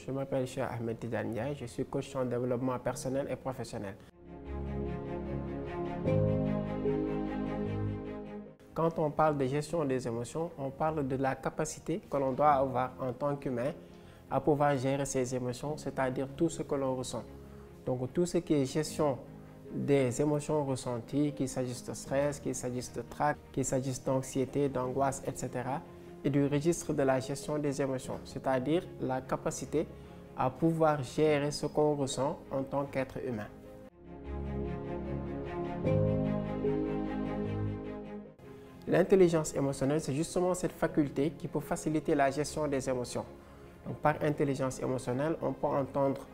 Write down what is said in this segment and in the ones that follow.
Je m'appelle Cheikh Ahmed Tidiane Ndiaye, je suis coach en développement personnel et professionnel. Quand on parle de gestion des émotions, on parle de la capacité que l'on doit avoir en tant qu'humain à pouvoir gérer ses émotions, c'est-à-dire tout ce que l'on ressent. Donc tout ce qui est gestion des émotions ressenties, qu'il s'agisse de stress, qu'il s'agisse de trac, qu'il s'agisse d'anxiété, d'angoisse, etc. et du registre de la gestion des émotions, c'est-à-dire la capacité à pouvoir gérer ce qu'on ressent en tant qu'être humain. L'intelligence émotionnelle, c'est justement cette faculté qui peut faciliter la gestion des émotions. Donc, par intelligence émotionnelle, on peut entendre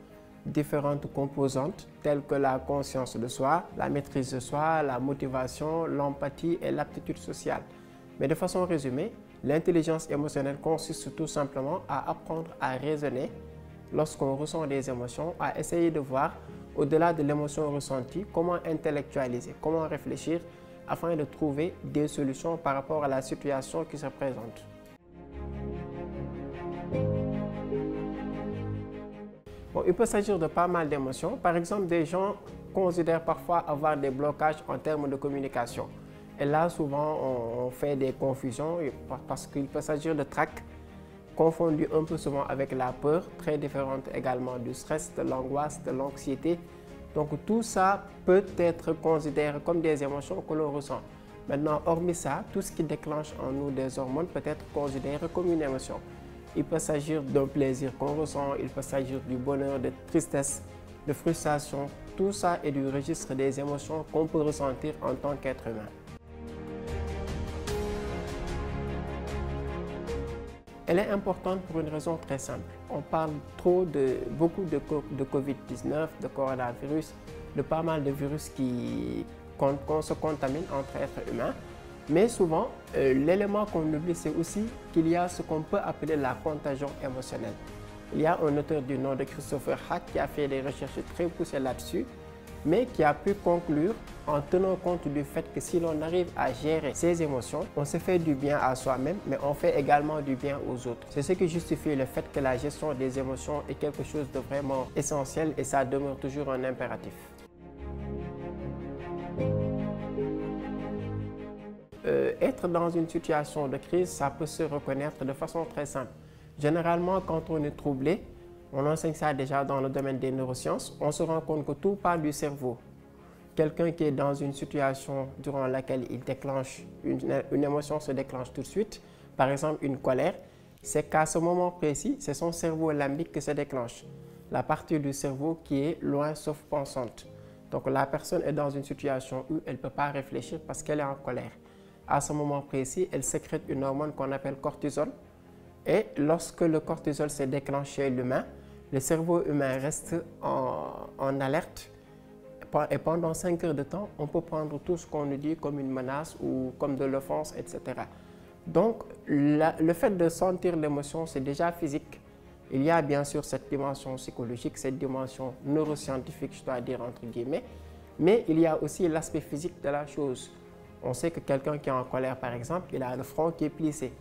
différentes composantes telles que la conscience de soi, la maîtrise de soi, la motivation, l'empathie et l'aptitude sociale. Mais de façon résumée, l'intelligence émotionnelle consiste tout simplement à apprendre à raisonner lorsqu'on ressent des émotions, à essayer de voir au-delà de l'émotion ressentie, comment intellectualiser, comment réfléchir afin de trouver des solutions par rapport à la situation qui se présente. Bon, il peut s'agir de pas mal d'émotions. Par exemple, des gens considèrent parfois avoir des blocages en termes de communication. Et là, souvent, on fait des confusions parce qu'il peut s'agir de trac, confondu un peu souvent avec la peur, très différente également du stress, de l'angoisse, de l'anxiété. Donc tout ça peut être considéré comme des émotions que l'on ressent. Maintenant, hormis ça, tout ce qui déclenche en nous des hormones peut être considéré comme une émotion. Il peut s'agir d'un plaisir qu'on ressent, il peut s'agir du bonheur, de tristesse, de frustration. Tout ça est du registre des émotions qu'on peut ressentir en tant qu'être humain. Elle est importante pour une raison très simple. On parle beaucoup de Covid-19, de coronavirus, de pas mal de virus qu'on se contamine entre êtres humains. Mais souvent, l'élément qu'on oublie, c'est aussi qu'il y a ce qu'on peut appeler la contagion émotionnelle. Il y a un auteur du nom de Christopher Hack qui a fait des recherches très poussées là-dessus, mais qui a pu conclure en tenant compte du fait que si l'on arrive à gérer ses émotions, on se fait du bien à soi-même, mais on fait également du bien aux autres. C'est ce qui justifie le fait que la gestion des émotions est quelque chose de vraiment essentiel et ça demeure toujours un impératif. Être dans une situation de crise, ça peut se reconnaître de façon très simple. Généralement, quand on est troublé, on enseigne ça déjà dans le domaine des neurosciences, on se rend compte que tout part du cerveau. Quelqu'un qui est dans une situation durant laquelle il déclenche une émotion se déclenche tout de suite, par exemple une colère, c'est qu'à ce moment précis, c'est son cerveau limbique qui se déclenche. La partie du cerveau qui est loin sauf pensante. Donc la personne est dans une situation où elle ne peut pas réfléchir parce qu'elle est en colère. À ce moment précis, elle sécrète une hormone qu'on appelle cortisol. Et lorsque le cortisol se déclenche chez l'humain, le cerveau humain reste en alerte. Et pendant 5 heures de temps, on peut prendre tout ce qu'on nous dit comme une menace ou comme de l'offense, etc. Donc, le fait de sentir l'émotion, c'est déjà physique. Il y a bien sûr cette dimension psychologique, cette dimension neuroscientifique, je dois dire entre guillemets, mais il y a aussi l'aspect physique de la chose. On sait que quelqu'un qui est en colère, par exemple, il a le front qui est plissé.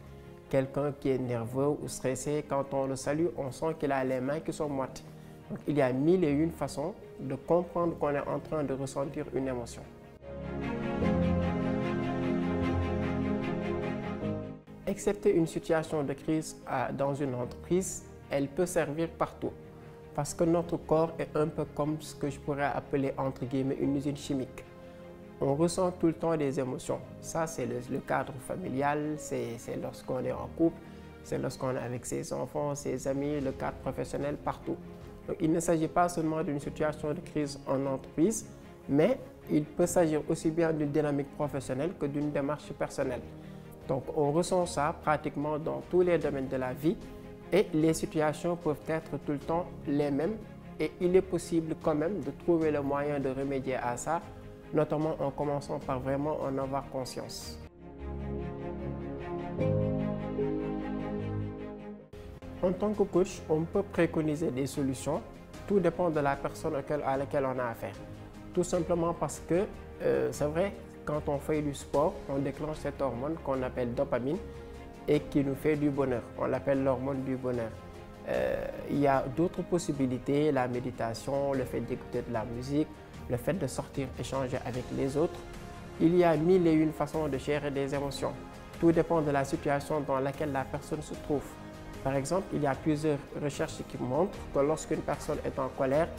Quelqu'un qui est nerveux ou stressé, quand on le salue, on sent qu'il a les mains qui sont moites. Donc, il y a 1001 façons de comprendre qu'on est en train de ressentir une émotion. Excepté une situation de crise dans une entreprise, elle peut servir partout. Parce que notre corps est un peu comme ce que je pourrais appeler entre guillemets une usine chimique. On ressent tout le temps des émotions. Ça, c'est le cadre familial, c'est lorsqu'on est en couple, c'est lorsqu'on est avec ses enfants, ses amis, le cadre professionnel, partout. Donc, il ne s'agit pas seulement d'une situation de crise en entreprise, mais il peut s'agir aussi bien d'une dynamique professionnelle que d'une démarche personnelle. Donc, on ressent ça pratiquement dans tous les domaines de la vie et les situations peuvent être tout le temps les mêmes et il est possible quand même de trouver le moyen de remédier à ça, notamment en commençant par vraiment en avoir conscience. En tant que coach, on peut préconiser des solutions. Tout dépend de la personne à laquelle on a affaire. Tout simplement parce que c'est vrai, quand on fait du sport, on déclenche cette hormone qu'on appelle dopamine et qui nous fait du bonheur. On l'appelle l'hormone du bonheur. Il y a d'autres possibilités, la méditation, le fait d'écouter de la musique, le fait de sortir, échanger avec les autres. Il y a mille et une façons de gérer des émotions. Tout dépend de la situation dans laquelle la personne se trouve. Par exemple, il y a plusieurs recherches qui montrent que lorsqu'une personne est en colère,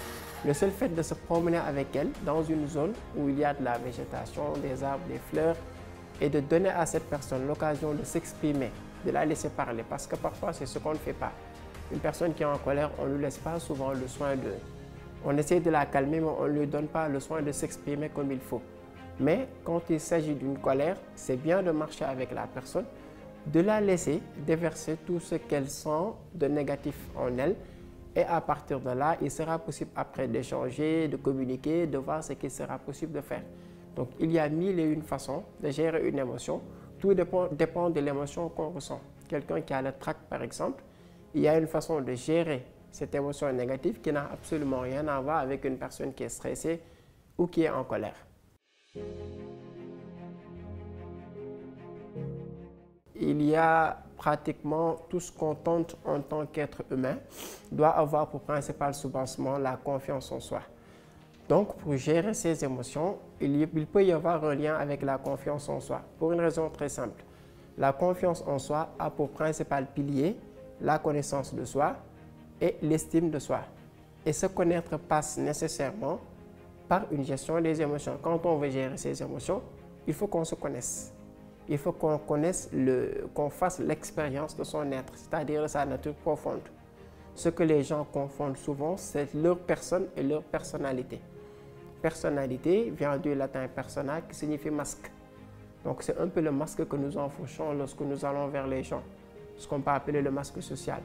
le seul fait de se promener avec elle dans une zone où il y a de la végétation, des arbres, des fleurs, et de donner à cette personne l'occasion de s'exprimer, de la laisser parler, parce que parfois c'est ce qu'on ne fait pas. Une personne qui est en colère, on ne lui laisse pas souvent le soin de... On essaie de la calmer, mais on ne lui donne pas le soin de s'exprimer comme il faut. Mais quand il s'agit d'une colère, c'est bien de marcher avec la personne, de la laisser déverser tout ce qu'elle sent de négatif en elle. Et à partir de là, il sera possible après d'échanger, de communiquer, de voir ce qu'il sera possible de faire. Donc il y a mille et une façons de gérer une émotion. Tout dépend de l'émotion qu'on ressent. Quelqu'un qui a le trac par exemple, il y a une façon de gérer cette émotion négative qui n'a absolument rien à voir avec une personne qui est stressée ou qui est en colère. Il y a pratiquement tout ce qu'on tente en tant qu'être humain doit avoir pour principal soubassement la confiance en soi. Donc, pour gérer ces émotions, il peut y avoir un lien avec la confiance en soi, pour une raison très simple. La confiance en soi a pour principal pilier la connaissance de soi et l'estime de soi. Et se connaître passe nécessairement par une gestion des émotions. Quand on veut gérer ses émotions, il faut qu'on se connaisse. Il faut qu'on connaisse, qu'on fasse l'expérience de son être, c'est-à-dire de sa nature profonde. Ce que les gens confondent souvent, c'est leur personne et leur personnalité. Personnalité vient du latin persona qui signifie masque. Donc c'est un peu le masque que nous enfourchons lorsque nous allons vers les gens, ce qu'on peut appeler le masque social.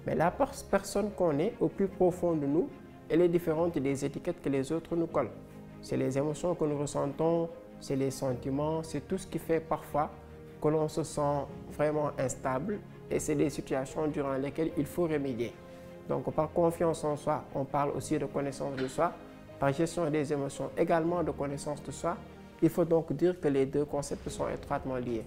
Mais la personne qu'on est au plus profond de nous, elle est différente des étiquettes que les autres nous collent. C'est les émotions que nous ressentons, c'est les sentiments, c'est tout ce qui fait parfois que l'on se sent vraiment instable et c'est des situations durant lesquelles il faut remédier. Donc par confiance en soi, on parle aussi de connaissance de soi. Par gestion des émotions, également de connaissance de soi. Il faut donc dire que les deux concepts sont étroitement liés.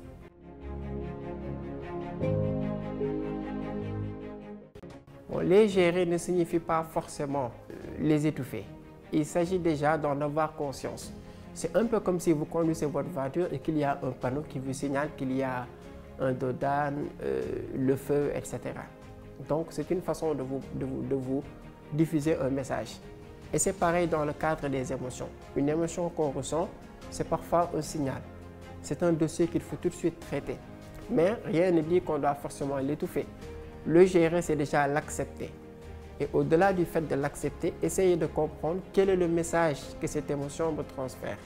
Bon, les gérer ne signifie pas forcément les étouffer. Il s'agit déjà d'en avoir conscience. C'est un peu comme si vous conduisez votre voiture et qu'il y a un panneau qui vous signale qu'il y a un dos d'âne, le feu, etc. Donc c'est une façon de vous diffuser un message. Et c'est pareil dans le cadre des émotions. Une émotion qu'on ressent, c'est parfois un signal. C'est un dossier qu'il faut tout de suite traiter. Mais rien ne dit qu'on doit forcément l'étouffer. Le gérer, c'est déjà l'accepter. Et au-delà du fait de l'accepter, essayez de comprendre quel est le message que cette émotion me transfère.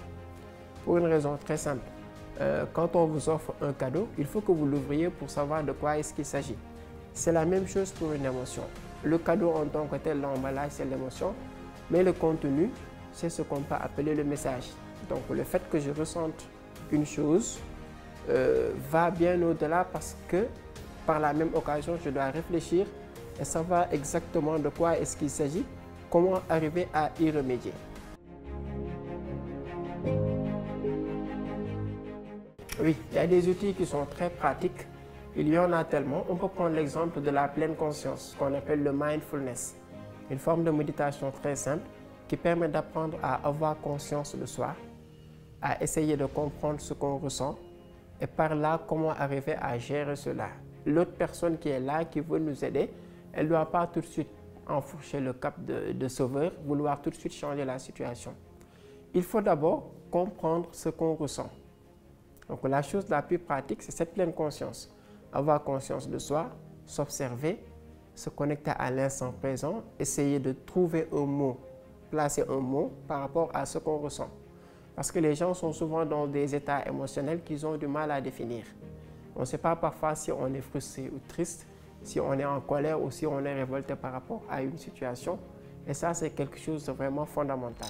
Pour une raison très simple. Quand on vous offre un cadeau, il faut que vous l'ouvriez pour savoir de quoi est-ce qu'il s'agit. C'est la même chose pour une émotion. Le cadeau en tant que tel, l'emballage, c'est l'émotion. Mais le contenu, c'est ce qu'on peut appeler le message. Donc le fait que je ressente une chose va bien au-delà parce que par la même occasion, je dois réfléchir et savoir exactement de quoi est-ce qu'il s'agit, comment arriver à y remédier. Oui, il y a des outils qui sont très pratiques. Il y en a tellement. On peut prendre l'exemple de la pleine conscience, qu'on appelle le mindfulness. Une forme de méditation très simple qui permet d'apprendre à avoir conscience de soi, à essayer de comprendre ce qu'on ressent et par là, comment arriver à gérer cela. L'autre personne qui est là, qui veut nous aider, elle ne doit pas tout de suite enfourcher le cap de sauveur, vouloir tout de suite changer la situation. Il faut d'abord comprendre ce qu'on ressent. Donc la chose la plus pratique, c'est cette pleine conscience. Avoir conscience de soi, s'observer, se connecter à l'instant présent, essayer de trouver un mot, placer un mot par rapport à ce qu'on ressent. Parce que les gens sont souvent dans des états émotionnels qu'ils ont du mal à définir. On ne sait pas parfois si on est frustré ou triste, si on est en colère ou si on est révolté par rapport à une situation. Et ça, c'est quelque chose de vraiment fondamental.